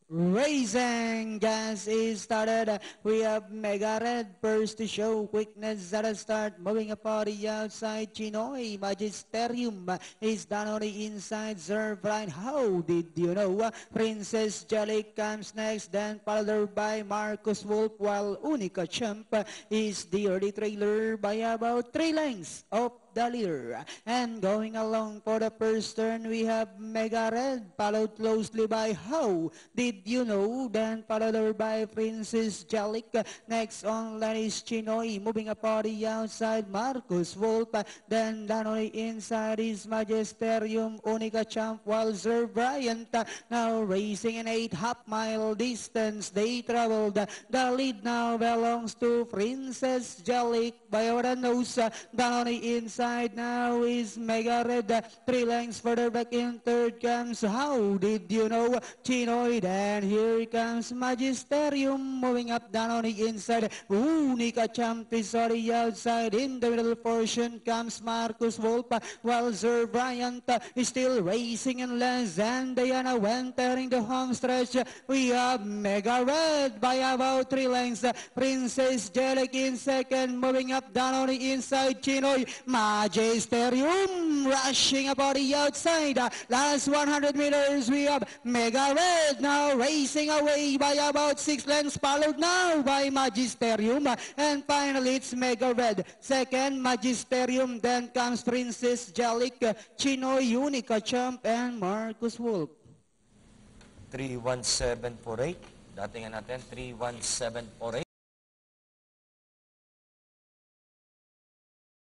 Racing gas is started. We have Mega Red first to show quickness at the start. Moving upon the outside, Chinoy Magisterium is down on the inside. Zerbrine, how did you know? Princess Jelly comes next, then followed by Marcus Wolf, while Unica Champ is the early trailer by about 3 lengths of the leader. And going along for the first turn, we have Mega Red, followed closely by How Did You Know, then followed by Princess Jellic. Next on Lenny's Chinoy, moving upon the outside, Marcus Wolf. Then down on the inside is Magisterium, Unica Champ, while Sir Bryant now racing in 8 half-mile distance. They traveled. The lead now belongs to Princess Jellic by over the nose. Down on the inside now is Mega Red. 3 lengths further back in third comes How Did You Know? Chinoy. Then here comes Magisterium moving up down on the inside. Unica Champ is on the outside. In the middle portion comes Marcus Wolf, while Sir Bryant is still racing in less. And Diana went entering the home stretch. We have Mega Red by about 3 lengths. Princess Jellic in second, moving up down on the inside. Chinoy Magisterium rushing about the outside. Last 100 meters, we have Mega Red now racing away by about 6 lengths, followed now by Magisterium. And finally, it's Mega Red. Second, Magisterium. Then comes Princess Jellic, Chinoy, Unica Champ, and Marcus Wolf. 31748. Datingan natin, 31748.